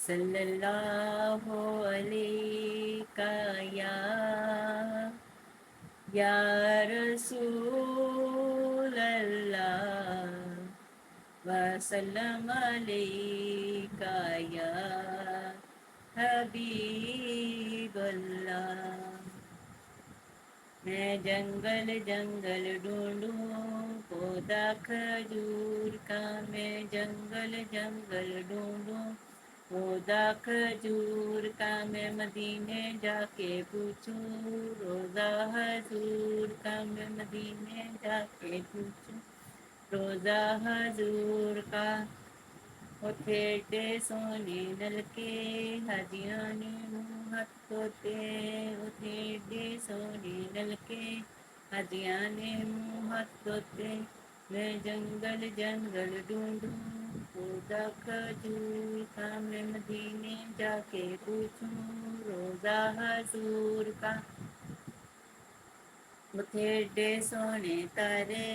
सल्लल्लाहु अलैका या रसूल अल्लाह वसल्लम अलैका या हबीब अल्लाह। मैं जंगल जंगल ढूंढूं पौधा खजूर का, मैं जंगल जंगल ढूंढूं पौधा खजूर का, मैं मदीने जाके पूछूं रोजा हजूर का, मैं मदीने जाके पूछूं रोजा हजूर का। उठे टे सोने नलके हाजियां ने मुँह हाथ धोते, उठे टे सोने नलके हाजियां ने मुँह हाथ धोते। मैं जंगल जंगल ढूंढूं पौधा खजूर का, मैं मदीने जाके पूछूं रोजा हजूर का। उठे डे सोने तारे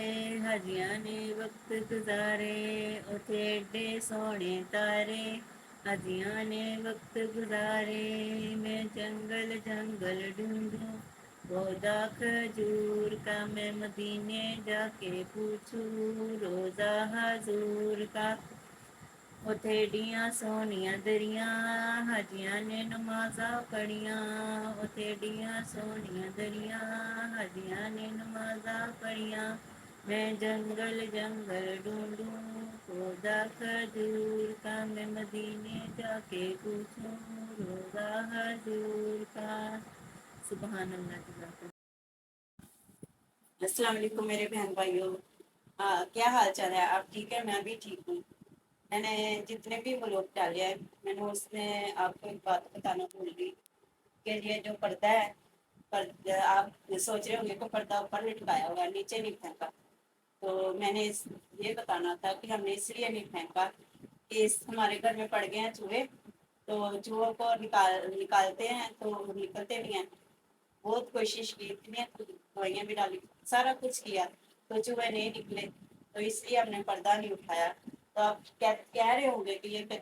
हाजियां ने वक्त गुजारे, उठे डे सोने तारे हाजियां ने वक्त गुजारे। मैं जंगल जंगल ढूंढूं पौधा खजूर का, मैं मदीने जाके पूछूं रोजा हजूर का। उथेडियां सोनिया दरिया हाजियां ने नमाजा पढ़िया, उथेडियां सोनिया दरिया हाजियां ने नमाजा पढ़िया। मैं जंगल जंगल ढूंढूं पौधा खजूर का, मैं मदीने जाके पूछूं रोजा हजूर का। सुबहान अल्लाह। अस्सलाम वालेकुम मेरे बहन भाइयों। क्या हाल चाल है? आप ठीक है? मैं भी ठीक हूँ। मैंने जितने भी व्लॉग डाले हैं, मैंने उसमें आपको एक बात बताना भूल गई कि ये जो पर्दा है, आप सोच रहे होंगे कि पर्दा ऊपर लटकाया हुआ है, नीचे नहीं फेंका। तो मैंने ये बताना था कि हमने इसलिए नहीं फेंका कि हमारे घर में पड़ गए हैं चूहे, तो चूहों को निकालते हैं तो निकलते भी हैं। बहुत कोशिश की, इतनी दवाइयाँ भी डाली, सारा कुछ किया, तो चूहे नहीं निकले, तो इसलिए हमने पर्दा नहीं उठाया। तो आप कह रहे होंगे कि ये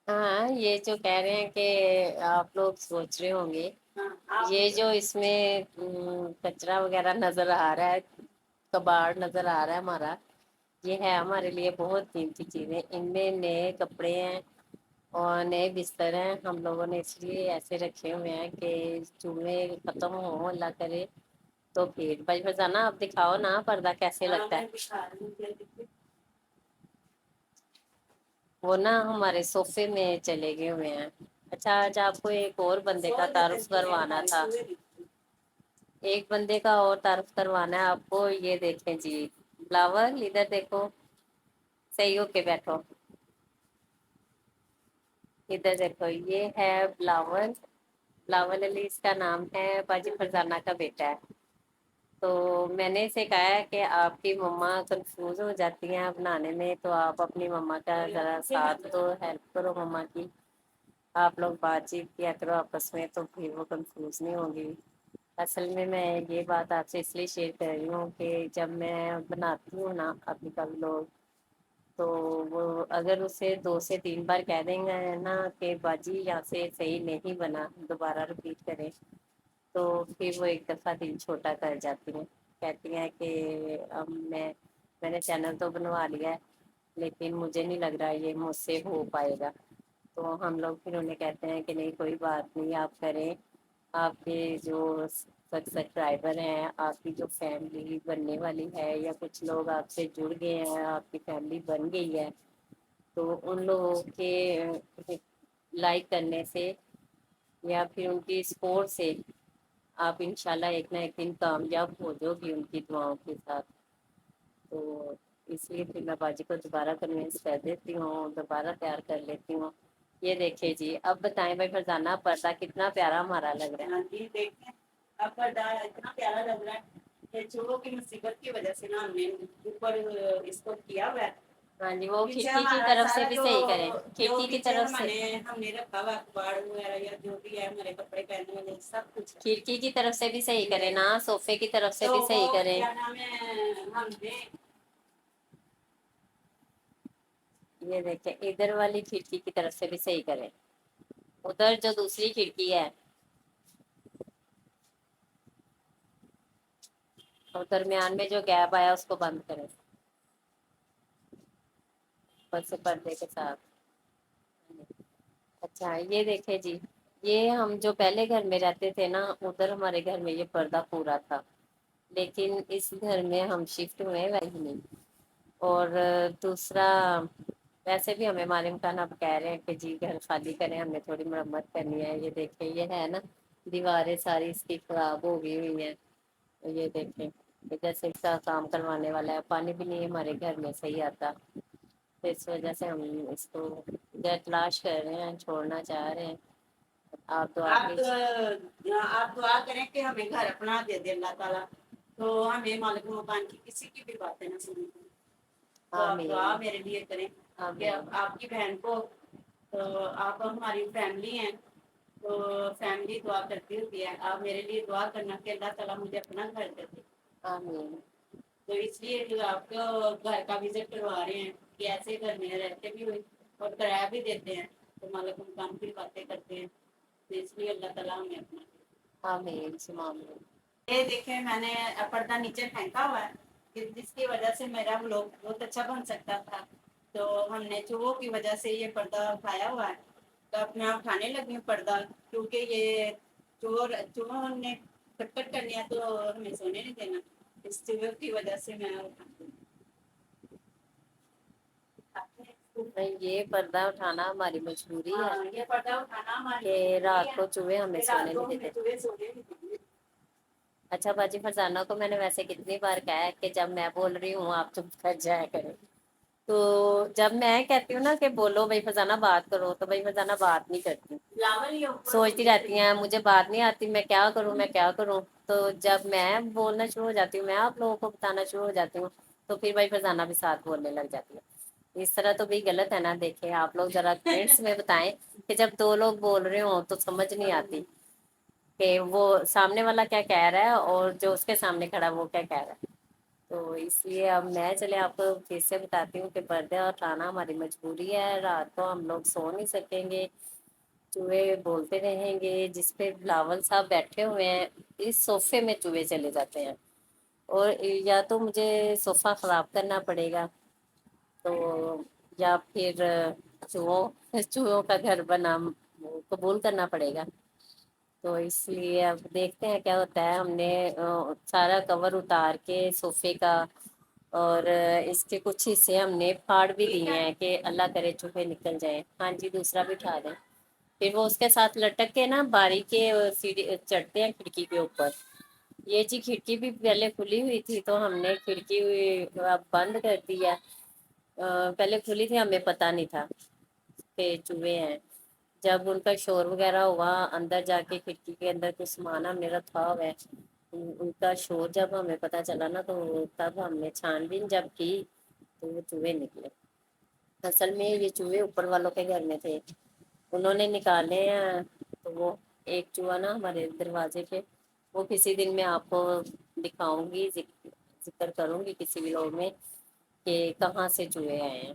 हाँ, ये जो कह रहे हैं कि आप लोग सोच रहे होंगे, हाँ, ये जो इसमें कचरा वगैरह नजर आ रहा है, कबाड़ नजर आ रहा है हमारा, ये है हमारे लिए बहुत कीमती चीजें। इनमें नए कपड़े हैं और नए बिस्तर हैं। हम लोगों ने इसलिए ऐसे रखे हुए हैं कि चूहे खत्म हो, अल्लाह करे। तो फिर भाई फरजाना, आप दिखाओ ना पर्दा कैसे लगता है। वो ना हमारे सोफे में चले गए हुए हैं। अच्छा, आज आपको एक और बंदे का तारुफ करवाना था। एक बंदे का और तारुफ करवाना है आपको। ये देखें जी, बिलावल इधर देखो, सही होके बैठो। इधर देखो, ये है बिलावल। बिलावल अली इसका नाम है, बाजी फरजाना का बेटा है। तो मैंने इसे कहा है कि आपकी मम्मा कंफ्यूज हो जाती हैं बनाने में, तो आप अपनी मम्मा का जरा साथ दो, हेल्प करो मम्मा की। आप लोग बातचीत किया करो आपस में, तो फिर वो कंफ्यूज नहीं होगी। असल में मैं ये बात आपसे इसलिए शेयर कर रही हूँ कि जब मैं बनाती हूँ ना अभी का लोग, तो वो अगर उसे 2 से 3 बार कह देंगे ना कि बाजी यहाँ से सही नहीं बना, दोबारा रिपीट करें, तो फिर वो एक दफ़ा दिल छोटा कर जाती हैं। कहती हैं कि अब मैंने चैनल तो बनवा लिया है, लेकिन मुझे नहीं लग रहा ये मुझसे हो पाएगा। तो हम लोग फिर उन्हें कहते हैं कि नहीं, कोई बात नहीं, आप करें। आपके जो सब्सक्राइबर हैं, आपकी जो फैमिली बनने वाली है, या कुछ लोग आपसे जुड़ गए हैं, आपकी फैमिली बन गई है, तो उन लोगों के लाइक करने से या फिर उनकी सपोर्ट से आप इंशाल्लाह एक ना एक दिन कामयाब हो जाओगी उनकी दुआओं के साथ। तो इसलिए फिर मैं बाजी को दोबारा कन्विंस कर देती हूँ, दोबारा तैयार कर लेती हूँ। ये देखिए जी, अब बताएं भाई फरजाना, पर्दा कितना प्यारा हमारा लग रहा है। हाँ जी, देखें आपका डाल इतना प्यारा लग रहा है कि चूहों की मुसीबत की वजह से ना हमने ऊपर इसको किया हुआ है। हाँ जी, वो पीछे खिड़की की हमारा तरफ से सारा भी जो सही करें, जो खिड़की की पीछे तरफ से। हमने रखा हुआ अखबार वगैरह या जो भी है हमारे कपड़े पहनने वाले सब कुछ है। खिड़की की तरफ से भी सही करें ना, सोफे की तरफ से तो भी वो सही करें। क्या नाम है, हमने ये देखें, इधर वाली खिड़की की तरफ से भी सही करें, उधर जो दूसरी खिड़की है और दरमियान में जो गैप आया उसको बंद करें ऊपर से पर्दे के साथ। अच्छा ये देखें जी, ये हम जो पहले घर में रहते थे ना, उधर हमारे घर में ये पर्दा पूरा था, लेकिन इस घर में हम शिफ्ट हुए वही नहीं। और दूसरा, वैसे भी हमें मालिम खान अब कह रहे हैं कि जी घर खाली करें, हमें थोड़ी मरम्मत करनी है। ये देखें, ये है ना, दीवारें सारी इसकी खराब हो गई हुई हैं। ये देखें, ये जैसे इसका काम करवाने वाला है, पानी भी नहीं हमारे घर में सही आता, तो इस वजह से हम इसको घर तलाश कर रहे हैं, छोड़ना चाह रहे हैं। आप दुआ कीजिए। आप दुआ करें कि हमें घर अपना दे दे अल्लाह ताला, तो हमें मालिक मकान की किसी की भी बातें ना सुननी पड़े। तो आप दुआ आमीन मेरे लिए करें कि आमीन आपकी बहन को, तो आप हमारी फैमिली हैं, तो फैमिली दुआ करती होती है, आप मेरे लिए दुआ करना कि अल्लाह ताला मुझे अपना घर दे दे। आमीन। तो इसलिए जो आपको घर का विजिट करवा रहे हैं कि ऐसे घर में रहते भी हुए और किराया भी देते हैं, तो मालिक मकान की बातें करते हैं, तो इसलिए अल्लाह ताला हमें अपना दे। आमीन सुमा आमीन। ये देखें, मैंने पर्दा नीचे फेंका हुआ है कि जिसकी वजह से मेरा व्लॉग बहुत अच्छा बन सकता था, तो हमने चूहों की वजह से ये पर्दा उठाया हुआ है। तो अब मैं उठाने लगी हूँ पर्दा, क्योंकि ये चूहों ने खटखट कर लिया तो हमें सोने नहीं देना, इस चूहों की वजह से मैं उठाती हूँ। नहीं, ये पर्दा उठाना हमारी मजबूरी है हाँ, ये पर्दा उठाना हमारी कि मजबूरी रात है को चूहे हमें कि सोने रात को नहीं हमें देते। चूहे सोने नहीं देंगे। अच्छा बाजी फरजाना को मैंने वैसे कितनी बार कहा है कि जब मैं बोल रही हूँ आप चुप कर जाया करें, तो जब मैं कहती हूँ ना कि बोलो भाई फरजाना बात करो, तो भाई फरजाना बात नहीं करती, लावल ये ऊपर सोचती रहती हैं मुझे बात नहीं आती, मैं क्या करूँ मैं क्या करूँ। तो जब मैं बोलना शुरू हो जाती हूँ, मैं आप लोगों को बताना शुरू हो जाती हूँ, तो फिर भाई फरजाना भी साथ बोलने लग जाती है। इस तरह तो भी गलत है ना। देखें आप लोग जरा कमेंट्स में बताएं कि जब दो लोग बोल रहे हो तो समझ नहीं आती कि वो सामने वाला क्या कह रहा है और जो उसके सामने खड़ा है वो क्या कह रहा है। तो इसलिए अब मैं चले आपको फिर से बताती हूँ कि पर्दे उठाना हमारी मजबूरी है, रात को हम लोग सो नहीं सकेंगे, चूहे बोलते रहेंगे। जिस पे बिलावल साहब बैठे हुए हैं इस सोफे में चूहे चले जाते हैं, और या तो मुझे सोफा खराब करना पड़ेगा, तो या फिर चूहों चूहों का घर बना कबूल करना पड़ेगा। तो इसलिए अब देखते हैं क्या होता है। हमने सारा कवर उतार के सोफे का और इसके कुछ हिस्से हमने फाड़ भी दिए हैं कि अल्लाह करे चूहे निकल जाए। हाँ जी दूसरा भी उठा दें, फिर वो उसके साथ लटक के ना बारी के सीढ़ी चढ़ते हैं खिड़की के ऊपर। ये जी खिड़की भी पहले खुली हुई थी तो हमने खिड़की अब बंद कर दी है। पहले खुली थी हमें पता नहीं था कि चूहे हैं। जब उनका शोर वगैरह हुआ अंदर जाके खिड़की के अंदर कुछ सामान हमने रखा हुआ है, उनका शोर जब हमें पता चला ना, तो तब हमने छानबीन जब की तो वो चूहे निकले। असल में ये चूहे ऊपर वालों के घर में थे, उन्होंने निकाले हैं। तो वो एक चूहा ना हमारे दरवाजे पे, वो किसी दिन मैं आपको दिखाऊंगी, जिक्र करूंगी किसी भी लोग में कि कहाँ से चूहे आए हैं।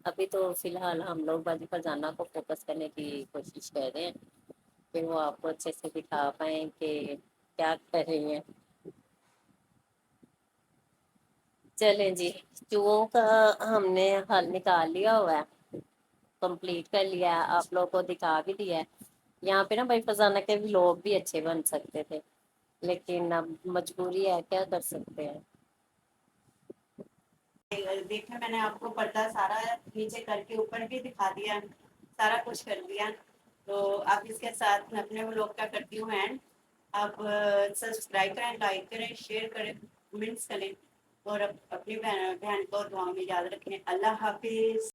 अभी तो फिलहाल हम लोग बाजी फरजाना को फोकस करने की कोशिश कर रहे हैं, फिर वो आपको अच्छे से दिखा पाए कि क्या कर रही हैं। चलें जी, चूहों का हमने हल निकाल लिया हुआ है, कंप्लीट कर लिया है, आप लोगों को दिखा भी दिया है। यहाँ पे ना भाई फरजाना के लोग भी अच्छे बन सकते थे, लेकिन अब मजबूरी है, क्या कर सकते हैं। देखा, मैंने आपको पर्दा सारा नीचे करके ऊपर भी दिखा दिया, सारा कुछ कर दिया। तो आप इसके साथ मैं अपने व्लॉग का करती हूँ एंड। आप सब्सक्राइब करें, लाइक करें, शेयर करें, कमेंट्स करें, और अपनी बहन को दुआ में याद रखें। अल्लाह हाफिज।